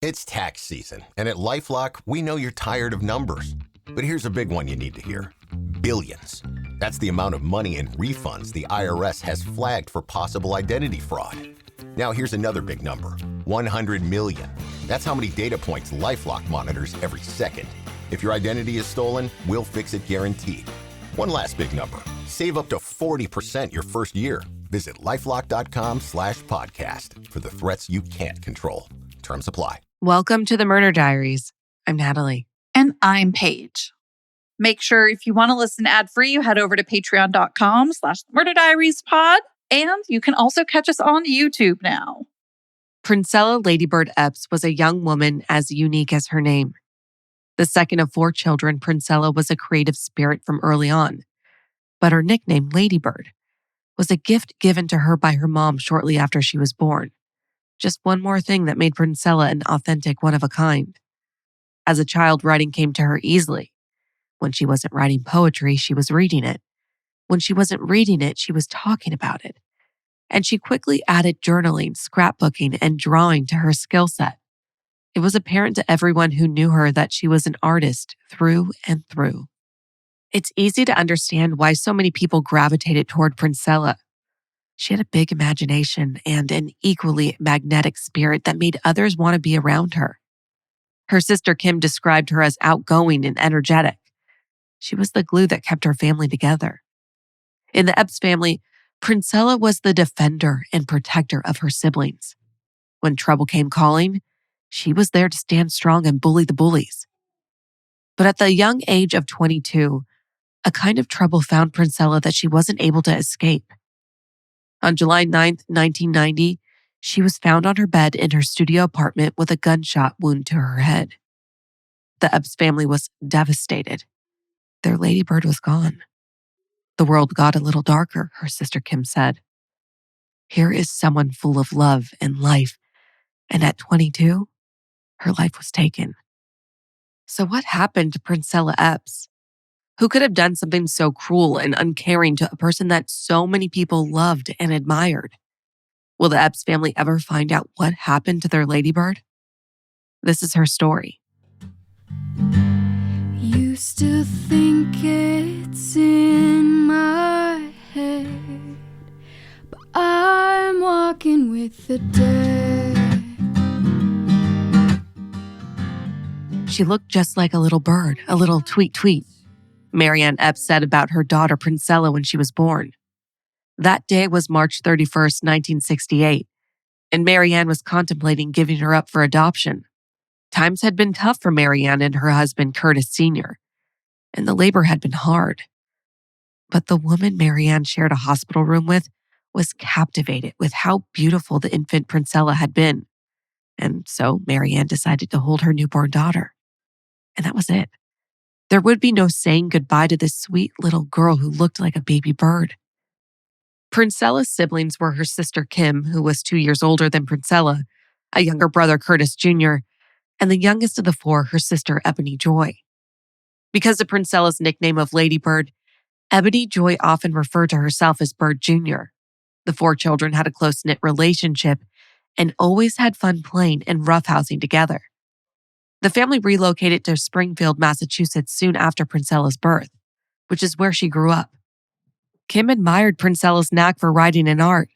It's tax season, and at LifeLock, we know you're tired of numbers. But here's a big one you need to hear. Billions. That's the amount of money in refunds the IRS has flagged for possible identity fraud. Now here's another big number. 100 million. That's how many data points LifeLock monitors every second. If your identity is stolen, we'll fix it guaranteed. One last big number. Save up to 40% your first year. Visit LifeLock.com/podcast for the threats you can't control. Terms apply. Welcome to the Murder Diaries. I'm Natalie. And I'm Paige. Make sure if you want to listen ad-free, you head over to patreon.com/murderdiariespod. And you can also catch us on YouTube now. Princella Ladybird Eppes was a young woman as unique as her name. The second of 4 children, Princella was a creative spirit from early on. But her nickname, Ladybird, was a gift given to her by her mom shortly after she was born. Just one more thing that made Princella an authentic one-of-a-kind. As a child, writing came to her easily. When she wasn't writing poetry, she was reading it. When she wasn't reading it, she was talking about it. And she quickly added journaling, scrapbooking, and drawing to her skill set. It was apparent to everyone who knew her that she was an artist through and through. It's easy to understand why so many people gravitated toward Princella. She had a big imagination and an equally magnetic spirit that made others want to be around her. Her sister Kim described her as outgoing and energetic. She was the glue that kept her family together. In the Eppes family, Princella was the defender and protector of her siblings. When trouble came calling, she was there to stand strong and bully the bullies. But at the young age of 22, a kind of trouble found Princella that she wasn't able to escape. On July 9th, 1990, she was found on her bed in her studio apartment with a gunshot wound to her head. The Eppes family was devastated. Their Ladybird was gone. The world got a little darker, her sister Kim said. Here is someone full of love and life, and at 22, her life was taken. So what happened to Princella Eppes? Who could have done something so cruel and uncaring to a person that so many people loved and admired? Will the Eppes family ever find out what happened to their Ladybird? This is her story. Used to think it's in my head, but I'm walking with the dead. She looked just like a little bird, a little tweet tweet. Marianne Eppes said about her daughter Princella when she was born. That day was March 31st, 1968, and Marianne was contemplating giving her up for adoption. Times had been tough for Marianne and her husband Curtis Sr., and the labor had been hard. But the woman Marianne shared a hospital room with was captivated with how beautiful the infant Princella had been. And so Marianne decided to hold her newborn daughter. And that was it. There would be no saying goodbye to this sweet little girl who looked like a baby bird. Princella's siblings were her sister Kim, who was 2 years older than Princella, a younger brother Curtis Jr., and the youngest of the 4, her sister Ebony Joy. Because of Princella's nickname of Ladybird, Ebony Joy often referred to herself as Bird Jr. The 4 children had a close-knit relationship and always had fun playing and roughhousing together. The family relocated to Springfield, Massachusetts soon after Princella's birth, which is where she grew up. Kim admired Princella's knack for writing and art.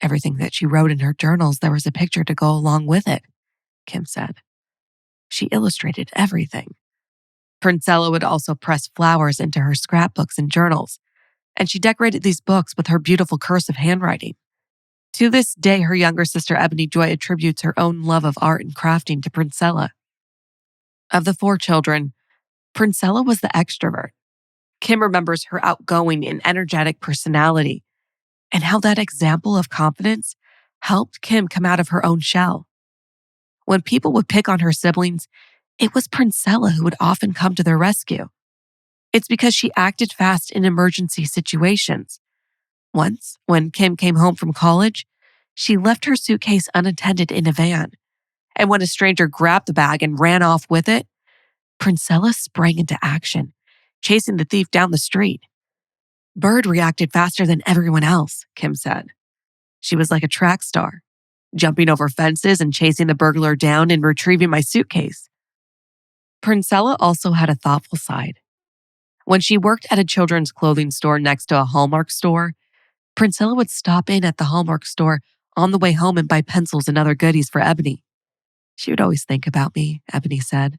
Everything that she wrote in her journals, there was a picture to go along with it, Kim said. She illustrated everything. Princella would also press flowers into her scrapbooks and journals, and she decorated these books with her beautiful cursive handwriting. To this day, her younger sister Ebony Joy attributes her own love of art and crafting to Princella. Of the 4 children, Princella was the extrovert. Kim remembers her outgoing and energetic personality and how that example of confidence helped Kim come out of her own shell. When people would pick on her siblings, it was Princella who would often come to their rescue. It's because she acted fast in emergency situations. Once, when Kim came home from college, she left her suitcase unattended in a van. And when a stranger grabbed the bag and ran off with it, Princella sprang into action, chasing the thief down the street. Bird reacted faster than everyone else, Kim said. She was like a track star. jumping over fences and chasing the burglar down and retrieving my suitcase. Princella also had a thoughtful side. When she worked at a children's clothing store next to a Hallmark store, Princella would stop in at the Hallmark store on the way home and buy pencils and other goodies for Ebony. She would always think about me, Ebony said.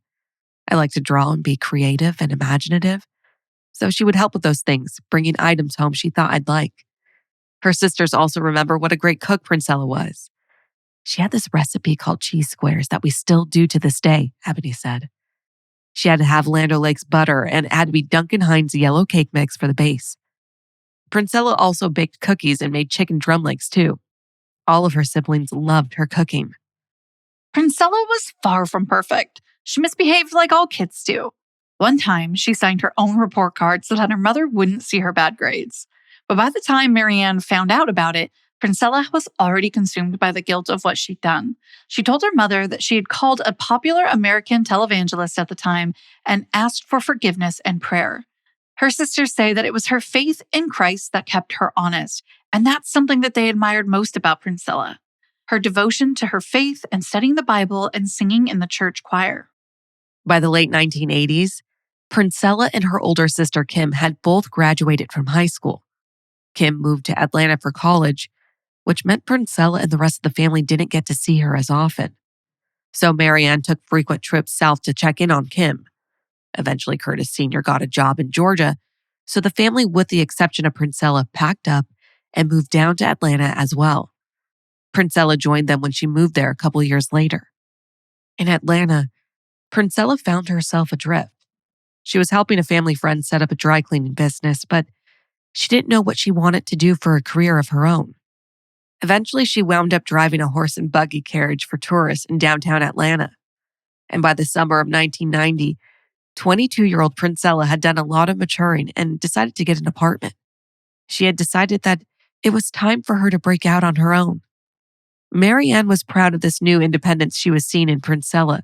I like to draw and be creative and imaginative, so she would help with those things, bringing items home she thought I'd like. Her sisters also remember what a great cook Princella was. She had this recipe called cheese squares that we still do to this day, Ebony said. She had to have Land O'Lakes butter and it had to be Duncan Hines yellow cake mix for the base. Princella also baked cookies and made chicken drum legs too. All of her siblings loved her cooking. Princella was far from perfect. She misbehaved like all kids do. One time, she signed her own report card so that her mother wouldn't see her bad grades. But by the time Marianne found out about it, Princella was already consumed by the guilt of what she'd done. She told her mother that she had called a popular American televangelist at the time and asked for forgiveness and prayer. Her sisters say that it was her faith in Christ that kept her honest, and that's something that they admired most about Princella. Her devotion to her faith and studying the Bible and singing in the church choir. By the late 1980s, Princella and her older sister Kim had both graduated from high school. Kim moved to Atlanta for college, which meant Princella and the rest of the family didn't get to see her as often. So Marianne took frequent trips south to check in on Kim. Eventually, Curtis Sr. got a job in Georgia, so the family, with the exception of Princella, packed up and moved down to Atlanta as well. Princella joined them when she moved there a couple years later. In Atlanta, Princella found herself adrift. She was helping a family friend set up a dry cleaning business, but she didn't know what she wanted to do for a career of her own. Eventually, she wound up driving a horse and buggy carriage for tourists in downtown Atlanta. And by the summer of 1990, 22-year-old Princella had done a lot of maturing and decided to get an apartment. She had decided that it was time for her to break out on her own. Marianne was proud of this new independence she was seeing in Princella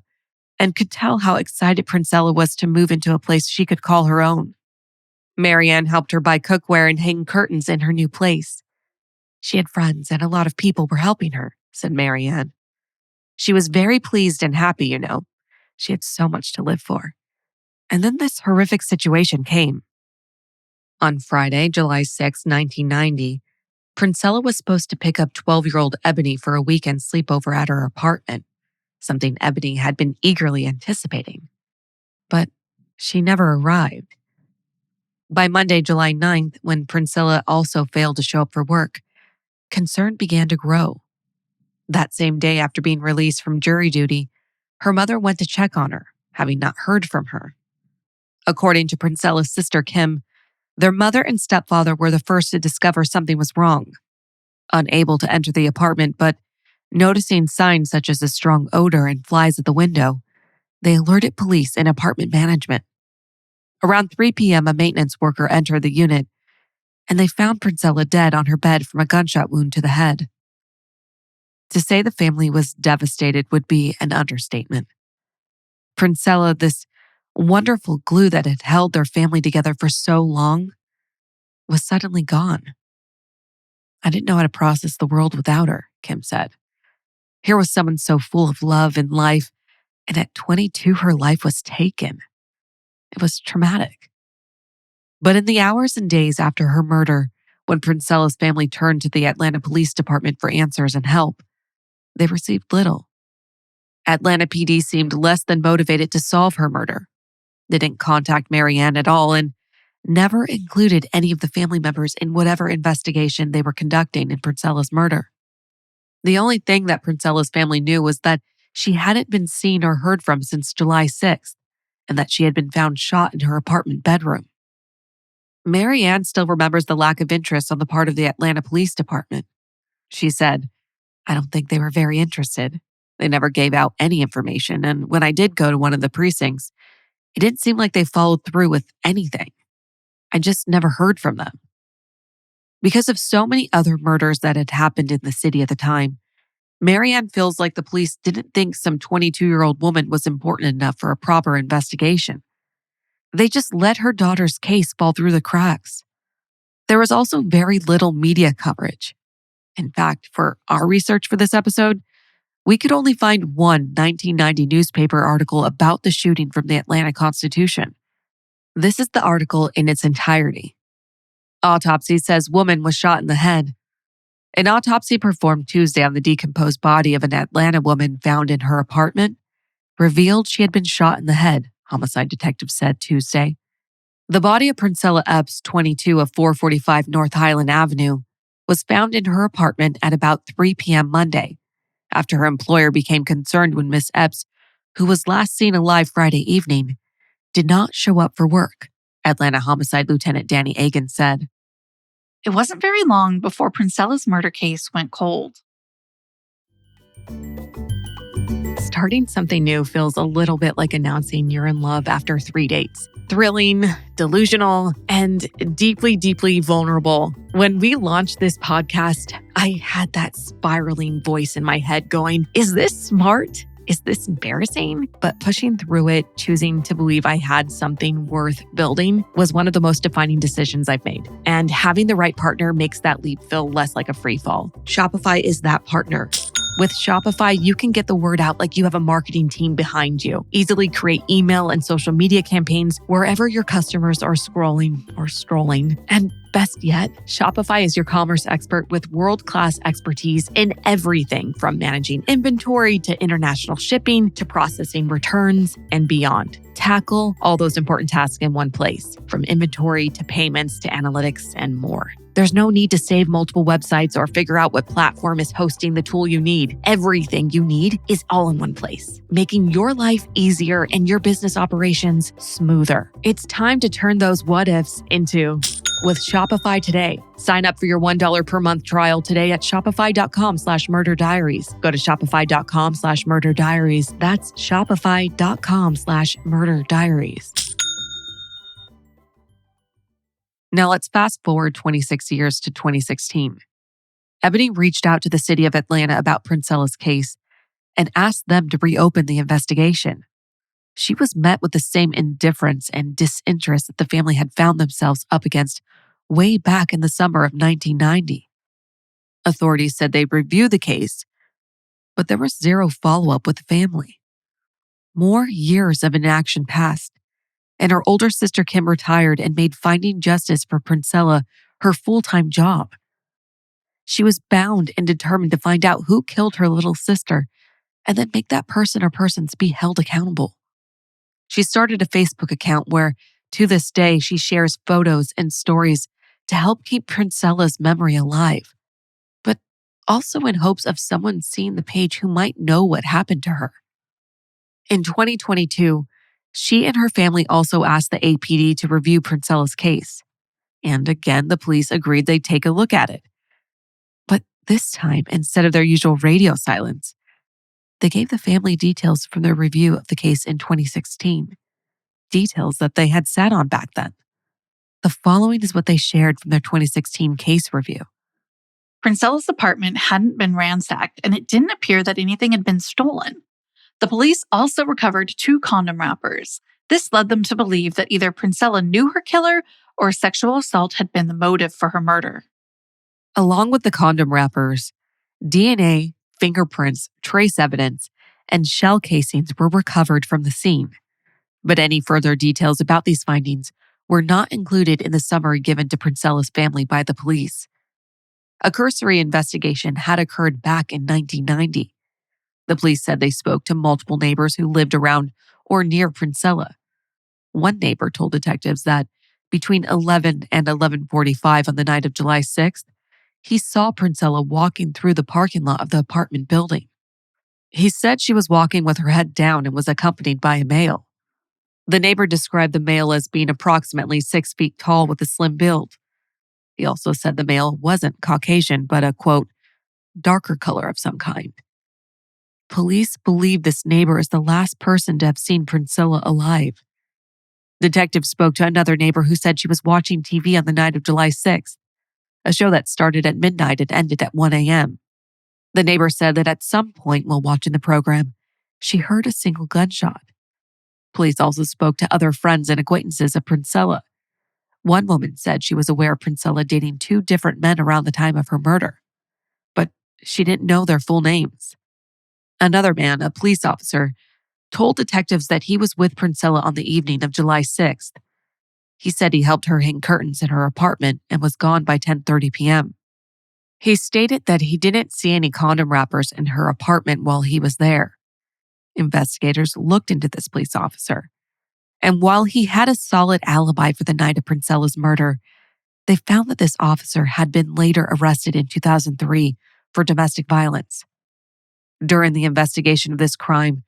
and could tell how excited Princella was to move into a place she could call her own. Marianne helped her buy cookware and hang curtains in her new place. She had friends and a lot of people were helping her, said Marianne. She was very pleased and happy, you know. She had so much to live for. And then this horrific situation came. On Friday, July 6, 1990, Princella was supposed to pick up 12-year-old Ebony for a weekend sleepover at her apartment, something Ebony had been eagerly anticipating. But she never arrived. By Monday, July 9th, when Princella also failed to show up for work, concern began to grow. That same day, after being released from jury duty, her mother went to check on her, having not heard from her. According to Princella's sister Kim, their mother and stepfather were the first to discover something was wrong. Unable to enter the apartment, but noticing signs such as a strong odor and flies at the window, they alerted police and apartment management. Around 3 p.m., a maintenance worker entered the unit, and they found Princella dead on her bed from a gunshot wound to the head. To say the family was devastated would be an understatement. Princella, this wonderful glue that had held their family together for so long, was suddenly gone. I didn't know how to process the world without her, Kim said. Here was someone so full of love and life, and at 22, her life was taken. It was traumatic. But in the hours and days after her murder, when Princella's family turned to the Atlanta Police Department for answers and help, they received little. Atlanta PD seemed less than motivated to solve her murder. They didn't contact Marianne at all and never included any of the family members in whatever investigation they were conducting in Princella's murder. The only thing that Princella's family knew was that she hadn't been seen or heard from since July 6th, and that she had been found shot in her apartment bedroom. Marianne still remembers the lack of interest on the part of the Atlanta Police Department. She said, "I don't think they were very interested. They never gave out any information, and when I did go to one of the precincts, it didn't seem like they followed through with anything. I just never heard from them." Because of so many other murders that had happened in the city at the time, Marianne feels like the police didn't think some 22-year-old woman was important enough for a proper investigation. They just let her daughter's case fall through the cracks. There was also very little media coverage. In fact, for our research for this episode, we could only find one 1990 newspaper article about the shooting from the Atlanta Constitution. This is the article in its entirety. Autopsy says woman was shot in the head. An autopsy performed Tuesday on the decomposed body of an Atlanta woman found in her apartment revealed she had been shot in the head, homicide detectives said Tuesday. The body of Princella Eppes, 22 of 445 North Highland Avenue, was found in her apartment at about 3 p.m. Monday, after her employer became concerned when Miss Eppes, who was last seen alive Friday evening, did not show up for work, Atlanta Homicide Lieutenant Danny Agan said. It wasn't very long before Princella's murder case went cold. Starting something new feels a little bit like announcing you're in love after 3 dates. Thrilling, delusional, and deeply, deeply vulnerable. When we launched this podcast, I had that spiraling voice in my head going, is this smart? Is this embarrassing? But pushing through it, choosing to believe I had something worth building was one of the most defining decisions I've made. And having the right partner makes that leap feel less like a free fall. Shopify is that partner. With Shopify, you can get the word out like you have a marketing team behind you. Easily create email and social media campaigns wherever your customers are scrolling or strolling. And best yet, Shopify is your commerce expert with world-class expertise in everything from managing inventory to international shipping to processing returns and beyond. Tackle all those important tasks in one place, from inventory to payments to analytics and more. There's no need to save multiple websites or figure out what platform is hosting the tool you need. Everything you need is all in one place, making your life easier and your business operations smoother. It's time to turn those what ifs into with Shopify today. Sign up for your $1 per month trial today at shopify.com/murderdiaries. Go to shopify.com/murderdiaries. That's shopify.com/murderdiaries. Now let's fast forward 26 years to 2016. Ebony reached out to the city of Atlanta about Princella's case and asked them to reopen the investigation. She was met with the same indifference and disinterest that the family had found themselves up against way back in the summer of 1990. Authorities said they'd review the case, but there was zero follow-up with the family. More years of inaction passed, and her older sister Kim retired and made finding justice for Princella her full-time job. She was bound and determined to find out who killed her little sister and then make that person or persons be held accountable. She started a Facebook account where, to this day, she shares photos and stories to help keep Princella's memory alive, but also in hopes of someone seeing the page who might know what happened to her. In 2022, she and her family also asked the APD to review Princella's case. And again, the police agreed they'd take a look at it. But this time, instead of their usual radio silence, they gave the family details from their review of the case in 2016, details that they had sat on back then. The following is what they shared from their 2016 case review. Princella's apartment hadn't been ransacked, and it didn't appear that anything had been stolen. The police also recovered 2 condom wrappers. This led them to believe that either Princella knew her killer or sexual assault had been the motive for her murder. Along with the condom wrappers, DNA, fingerprints, trace evidence, and shell casings were recovered from the scene. But any further details about these findings were not included in the summary given to Princella's family by the police. A cursory investigation had occurred back in 1990. The police said they spoke to multiple neighbors who lived around or near Princella. One neighbor told detectives that between 11 and 11:45 on the night of July 6th, he saw Princella walking through the parking lot of the apartment building. He said she was walking with her head down and was accompanied by a male. The neighbor described the male as being approximately 6 feet tall with a slim build. He also said the male wasn't Caucasian, but a, quote, darker color of some kind. Police believe this neighbor is the last person to have seen Princella alive. Detectives spoke to another neighbor who said she was watching TV on the night of July 6th, a show that started at midnight and ended at 1 a.m. The neighbor said that at some point while watching the program, she heard a single gunshot. Police also spoke to other friends and acquaintances of Princella. One woman said she was aware of Princella dating 2 different men around the time of her murder. she didn't know their full names. Another man, a police officer, told detectives that he was with Princella on the evening of July 6th. He said he helped her hang curtains in her apartment and was gone by 10:30 p.m. He stated that he didn't see any condom wrappers in her apartment while he was there. Investigators looked into this police officer, and while he had a solid alibi for the night of Princella's murder, they found that this officer had been later arrested in 2003 for domestic violence. During the investigation of this crime,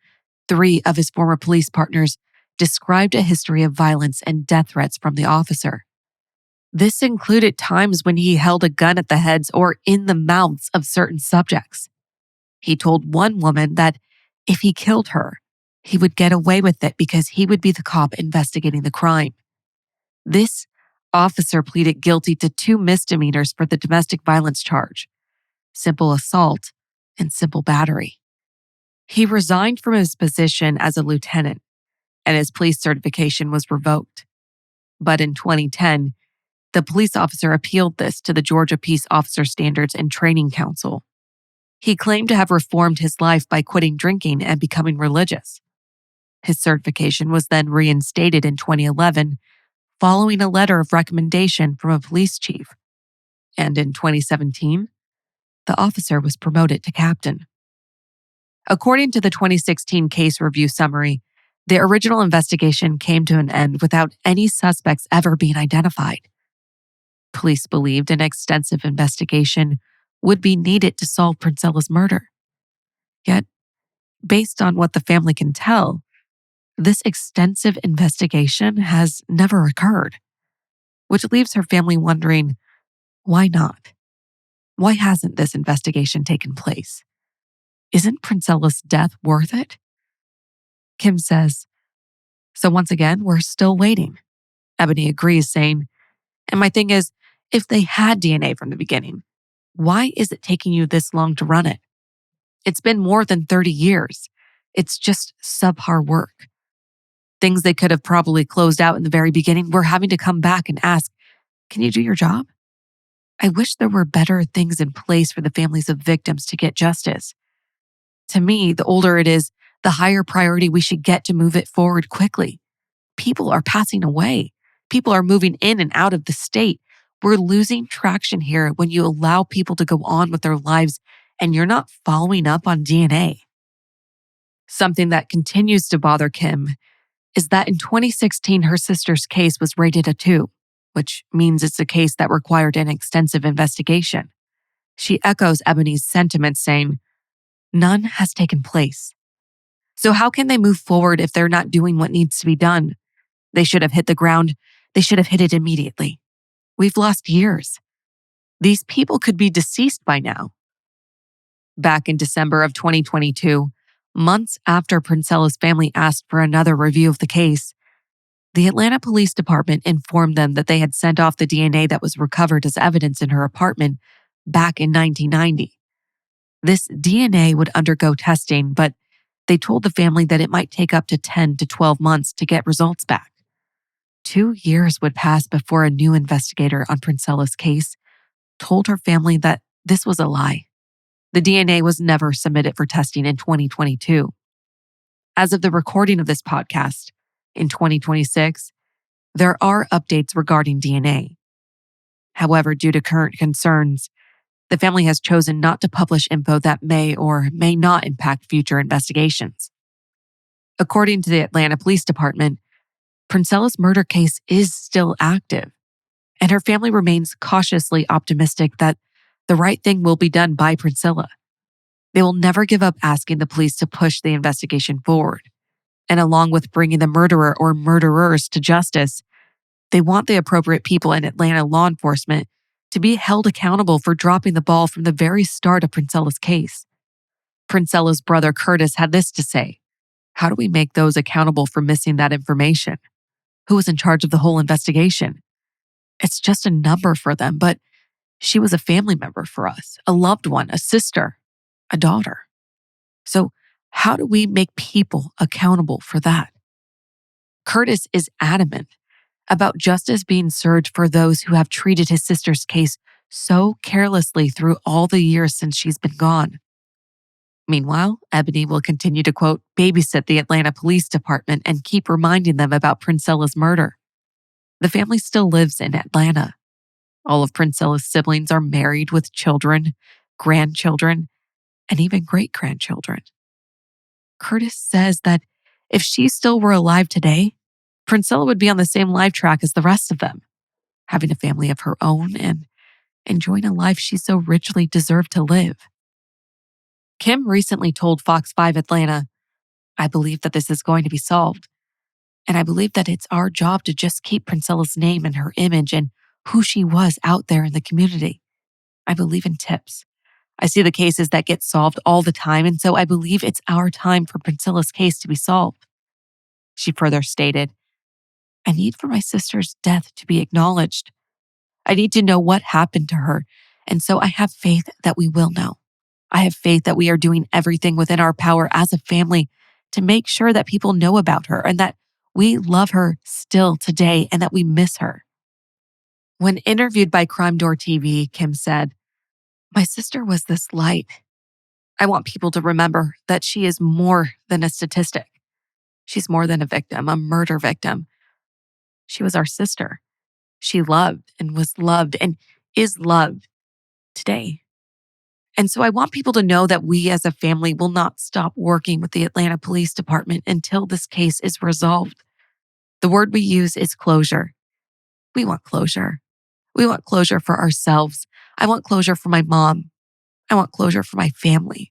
3 of his former police partners described a history of violence and death threats from the officer. This included times when he held a gun at the heads or in the mouths of certain subjects. He told one woman that if he killed her, he would get away with it because he would be the cop investigating the crime. This officer pleaded guilty to 2 misdemeanors for the domestic violence charge: simple assault and simple battery. He resigned from his position as a lieutenant, and his police certification was revoked. But in 2010, the police officer appealed this to the Georgia Peace Officer Standards and Training Council. He claimed to have reformed his life by quitting drinking and becoming religious. His certification was then reinstated in 2011, following a letter of recommendation from a police chief. And in 2017, the officer was promoted to captain. According to the 2016 case review summary, the original investigation came to an end without any suspects ever being identified. Police believed an extensive investigation would be needed to solve Princella's murder. Yet, based on what the family can tell, this extensive investigation has never occurred, which leaves her family wondering, why not? Why hasn't this investigation taken place? Isn't Princella's death worth it? Kim says, so once again, we're still waiting. Ebony agrees, saying, and my thing is, if they had DNA from the beginning, why is it taking you this long to run it? It's been more than 30 years. It's just subpar work. Things they could have probably closed out in the very beginning, we're having to come back and ask, can you do your job? I wish there were better things in place for the families of victims to get justice. To me, the older it is, the higher priority we should get to move it forward quickly. People are passing away. People are moving in and out of the state. We're losing traction here when you allow people to go on with their lives and you're not following up on DNA. Something that continues to bother Kim is that in 2016, her sister's case was rated a 2, which means it's a case that required an extensive investigation. She echoes Ebony's sentiments, saying, none has taken place. So how can they move forward if they're not doing what needs to be done? They should have hit the ground. They should have hit it immediately. We've lost years. These people could be deceased by now. Back in December of 2022, months after Princella's family asked for another review of the case, the Atlanta Police Department informed them that they had sent off the DNA that was recovered as evidence in her apartment back in 1990. This DNA would undergo testing, but they told the family that it might take up to 10 to 12 months to get results back. 2 years would pass before a new investigator on Princella's case told her family that this was a lie. The DNA was never submitted for testing in 2022. As of the recording of this podcast, in 2026, there are updates regarding DNA. However, due to current concerns, the family has chosen not to publish info that may or may not impact future investigations. According to the Atlanta Police Department, Princella's murder case is still active, and her family remains cautiously optimistic that the right thing will be done by Princella. They will never give up asking the police to push the investigation forward. And along with bringing the murderer or murderers to justice, they want the appropriate people in Atlanta law enforcement to be held accountable for dropping the ball from the very start of Princella's case. Princella's brother Curtis had this to say: how do we make those accountable for missing that information? Who was in charge of the whole investigation? It's just a number for them, but she was a family member for us, a loved one, a sister, a daughter. So how do we make people accountable for that? Curtis is adamant about justice being served for those who have treated his sister's case so carelessly through all the years since she's been gone. Meanwhile, Ebony will continue to, quote, babysit the Atlanta Police Department and keep reminding them about Princella's murder. The family still lives in Atlanta. All of Princella's siblings are married with children, grandchildren, and even great-grandchildren. Curtis says that if she still were alive today, Princella would be on the same life track as the rest of them, having a family of her own and enjoying a life she so richly deserved to live. Kim recently told Fox 5 Atlanta, "I believe that this is going to be solved. And I believe that it's our job to just keep Princella's name and her image and who she was out there in the community. I believe in tips. I see the cases that get solved all the time, and so I believe it's our time for Princella's case to be solved." She further stated, "I need for my sister's death to be acknowledged. I need to know what happened to her, and so I have faith that we will know. I have faith that we are doing everything within our power as a family to make sure that people know about her and that we love her still today and that we miss her." When interviewed by Crime Door TV, Kim said, "My sister was this light. I want people to remember that she is more than a statistic. She's more than a victim, a murder victim. She was our sister. She loved and was loved and is loved today. And so I want people to know that we as a family will not stop working with the Atlanta Police Department until this case is resolved. The word we use is closure. We want closure. We want closure for ourselves. I want closure for my mom. I want closure for my family.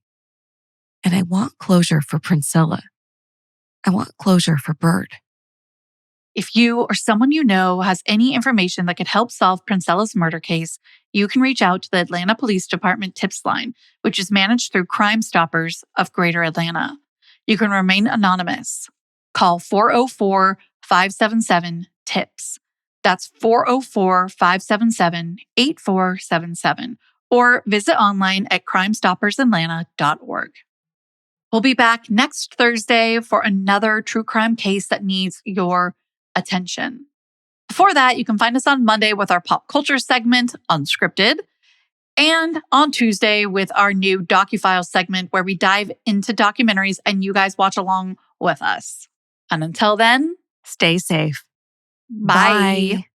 And I want closure for Princella. I want closure for Bird." If you or someone you know has any information that could help solve Princella's murder case, you can reach out to the Atlanta Police Department Tips Line, which is managed through Crime Stoppers of Greater Atlanta. You can remain anonymous. Call 404-577-TIPS. That's 404-577-8477. Or visit online at crimestoppersatlanta.org. We'll be back next Thursday for another true crime case that needs your attention. Before that, you can find us on Monday with our pop culture segment, Unscripted, and on Tuesday with our new DocuFile segment where we dive into documentaries and you guys watch along with us. And until then, Stay safe. bye. Bye.